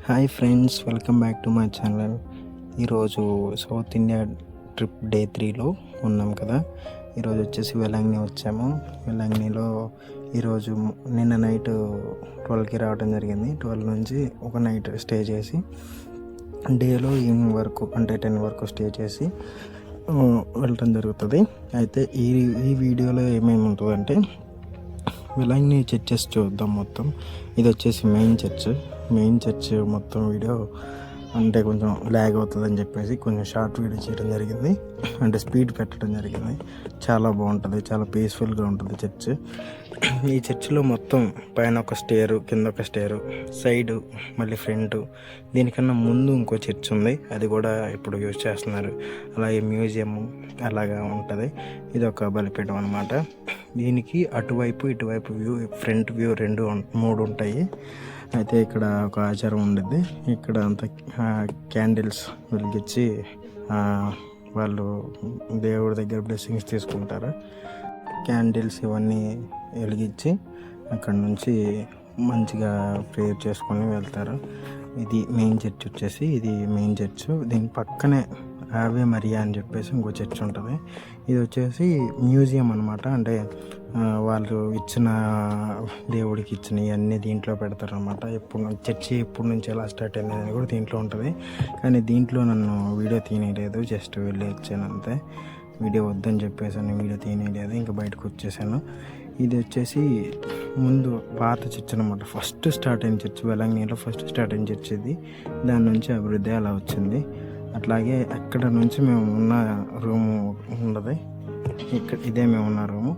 Hi friends, welcome back to my channel. ఈరోజు south India trip day 3లో ఉన్నాం కదా. ఈరోజు వచ్చేసి వెలాంగిని వచ్చాము. వెలాంగినిలో ఈరోజు నిన్న నైట్ 12కి రావడం జరిగింది. 12 నుంచి ఒక నైట్ స్టే చేసి డేలో ఈవినింగ్ వరకు అంటే 10 వరకు స్టే చేసి వెళ్ళటం జరుగుతుంది. అయితే ఈ వీడియోలో ఏమేమి ఉంటుందంటే వెలాంగిని చర్చెస్ చూద్దాం మొత్తం. ఇది వచ్చేసి మెయిన్ చర్చ్ మొత్తం వీడియో అంటే కొంచెం ల్యాగ్ అవుతుందని చెప్పేసి కొంచెం షార్ట్ వీడియో చేయడం జరిగింది, అంటే స్పీడ్ పెట్టడం జరిగింది. చాలా బాగుంటుంది, చాలా పీస్ఫుల్గా ఉంటుంది చర్చ్. ఈ చర్చిలో మొత్తం పైన ఒక స్టేరు, కింద ఒక స్టేరు, సైడు, మళ్ళీ ఫ్రంట్, దీనికన్నా ముందు ఇంకో చర్చ్ ఉంది, అది కూడా ఇప్పుడు యూజ్ చేస్తున్నారు. అలాగే మ్యూజియం అలాగా ఉంటుంది. ఇది ఒక బలిపీఠం అనమాట. దీనికి అటువైపు ఇటువైపు వ్యూ, ఫ్రంట్ వ్యూ 3 ఉంటాయి. అయితే ఇక్కడ ఒక ఆచారం ఉండిద్ది. ఇక్కడ అంతా క్యాండిల్స్ వెలిగించి వాళ్ళు దేవుడి దగ్గర బ్లెస్సింగ్స్ తీసుకుంటారు. క్యాండిల్స్ ఇవన్నీ వెలిగించి అక్కడ నుంచి మంచిగా ప్రేయర్ చేసుకొని వెళ్తారు. ఇది మెయిన్ చర్చ్ వచ్చేసి, ఇది మెయిన్ చర్చ్. దీని పక్కనే ఆవే మరియా అని చెప్పేసి ఇంకో చర్చ్ ఉంటుంది. ఇది వచ్చేసి మ్యూజియం అనమాట. అంటే వాళ్ళు ఇచ్చిన దేవుడికి ఇచ్చిన ఇవన్నీ దీంట్లో పెడతారు అనమాట. చర్చి ఎప్పటి నుంచి ఎలా స్టార్ట్ అయింది అనేది కూడా దీంట్లో ఉంటుంది. కానీ దీంట్లో నన్ను వీడియో తీయలేదు, జస్ట్ వెళ్ళి వచ్చాను అంతే. వీడియో వద్దని చెప్పేసి వీడియో తీయలేదు, ఇంకా బయటకు వచ్చేసాను. ఇది వచ్చేసి ముందు పాత చర్చ్ అనమాట. ఫస్ట్ స్టార్ట్ అయిన చర్చ్, వెలాంగినిలో ఫస్ట్ స్టార్ట్ అయిన చర్చ్ ఇది. దాని నుంచి అభివృద్ధి అలా వచ్చింది. అట్లాగే అక్కడ నుంచి మేము ఉన్న రూము ఉన్నది, ఇక్కడ ఇదే మేము ఉన్న రూము.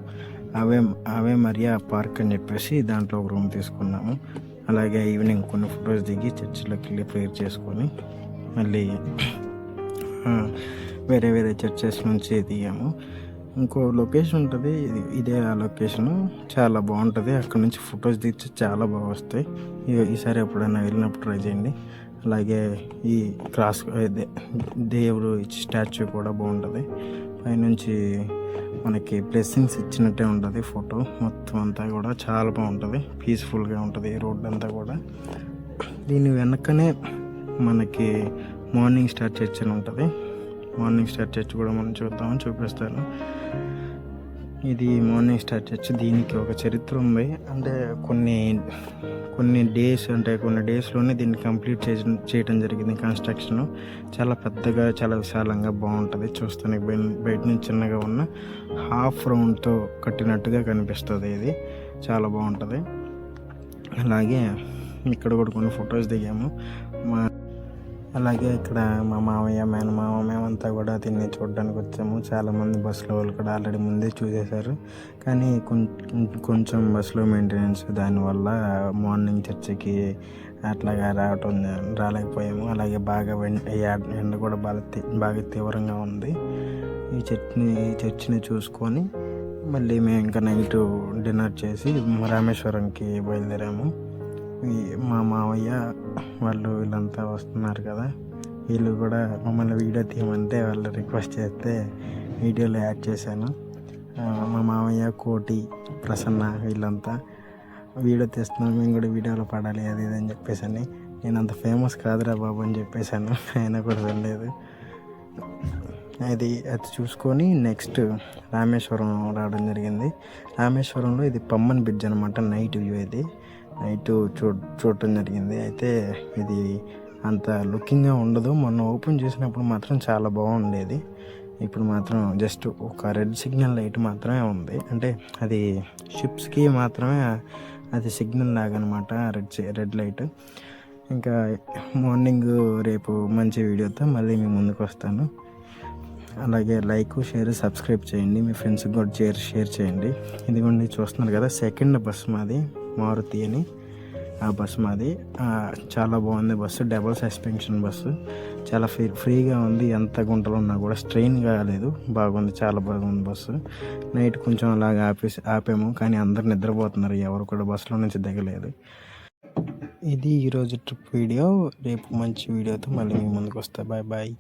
అవే మరియా పార్క్ అని చెప్పేసి దాంట్లో ఒక రూమ్ తీసుకున్నాము. అలాగే ఈవినింగ్ కొన్ని ఫొటోస్ దిగి చర్చిలోకి వెళ్ళి ప్రేయర్ చేసుకొని మళ్ళీ వేరే చర్చెస్ నుంచి దిగాము. ఇంకో లొకేషన్ ఉంటుంది, ఇదే ఆ లొకేషను. చాలా బాగుంటుంది. అక్కడ నుంచి ఫొటోస్ దిగి చాలా బాగా వస్తాయి. ఈసారి ఎప్పుడైనా వెళ్ళినప్పుడు ట్రై చేయండి. అలాగే ఈ క్రాస్ దేవుడు స్టాచ్యూ కూడా బాగుంటుంది. పైనుంచి మనకి బ్లెస్సింగ్స్ ఇచ్చినట్టే ఉంటుంది. ఫోటో మొత్తం అంతా కూడా చాలా బాగుంటుంది, పీస్ఫుల్గా ఉంటుంది రోడ్ అంతా కూడా. దీని వెనకనే మనకి మార్నింగ్ స్టార్ చర్చ్ అని ఉంటుంది. మార్నింగ్ స్టార్ చర్చ్ కూడా మనం చూపిస్తాను. ఇది మార్నింగ్ స్టార్ చర్చ్. దీనికి ఒక చరిత్ర ఉంది. అంటే కొన్ని డేస్లోనే దీన్ని కంప్లీట్ చేయడం జరిగింది కన్స్ట్రక్షన్. చాలా పెద్దగా, చాలా విశాలంగా బాగుంటుంది. చూస్తానికి బయట నుంచి చిన్నగా ఉన్న హాఫ్ రౌండ్తో కట్టినట్టుగా కనిపిస్తుంది. ఇది చాలా బాగుంటుంది. అలాగే ఇక్కడ కూడా కొన్ని ఫొటోస్ దిగాము. అలాగే ఇక్కడ మా మామయ్య, మేనమామ, మేమంతా కూడా దీన్ని చూడడానికి వచ్చాము. చాలామంది బస్సులో వాళ్ళు కూడా ఆల్రెడీ ముందే చూసేశారు. కానీ కొంచెం బస్సులో మెయింటెనెన్స్, దానివల్ల మార్నింగ్ చర్చికి అట్లాగా రాలేకపోయాము. అలాగే బాగా ఎండ కూడా బాగా తీవ్రంగా ఉంది. ఈ చర్చిని చూసుకొని మళ్ళీ మేము ఇంకా నైట్ డిన్నర్ చేసి రామేశ్వరంకి బయలుదేరాము. మా మావయ్య వాళ్ళు వీళ్ళంతా వస్తున్నారు కదా, వీళ్ళు కూడా మమ్మల్ని వీడియో తీయమంటే వాళ్ళు రిక్వెస్ట్ చేస్తే వీడియోలో యాడ్ చేశాను. మా మావయ్య, కోటి, ప్రసన్న వీళ్ళంతా వీడియో తీస్తున్నాను, మేము కూడా వీడియోలో పడాలి అది ఇది అని చెప్పేసి. నేను అంత ఫేమస్ కాదురా బాబు అని చెప్పేశాను. అయినా కూడా వెళ్ళలేదు. అది చూసుకొని నెక్స్ట్ రామేశ్వరం రావడం జరిగింది. రామేశ్వరంలో ఇది పమ్మన్ బ్రిడ్జ్ అనమాట. నైట్ వ్యూ, ఇది నైట్ చూడటం జరిగింది. అయితే ఇది అంత లుకింగ్గా ఉండదు. మొన్న ఓపెన్ చేసినప్పుడు మాత్రం చాలా బాగుండేది. ఇప్పుడు మాత్రం జస్ట్ ఒక రెడ్ సిగ్నల్ లైట్ మాత్రమే ఉంది. అంటే అది షిప్స్కి మాత్రమే అది సిగ్నల్ లాగనమాట, రెడ్ లైట్. ఇంకా మార్నింగ్ రేపు మంచి వీడియోతో మళ్ళీ మీ ముందుకు వస్తాను. అలాగే లైక్, షేర్, సబ్స్క్రైబ్ చేయండి. మీ ఫ్రెండ్స్కి కూడా షేర్ చేయండి. ఇదిగోండి చూస్తున్నారు కదా, సెకండ్ బస్సు మాది, మారుతి అని ఆ బస్సు మాది. చాలా బాగుంది బస్సు, డబుల్ సస్పెన్షన్ బస్సు. చాలా ఫ్రీగా ఉంది. ఎంత గుంటలు ఉన్నా కూడా స్ట్రెయిన్ కాలేదు, బాగుంది, చాలా బాగుంది బస్సు. నైట్ కొంచెం అలాగా ఆపాము, కానీ అందరు నిద్రపోతున్నారు, ఎవరు కూడా బస్సులో నుంచి దిగలేదు. ఇది ఈరోజు ట్రిప్ వీడియో. రేపు మంచి వీడియోతో మళ్ళీ మీ ముందుకు వస్తా. Bye bye.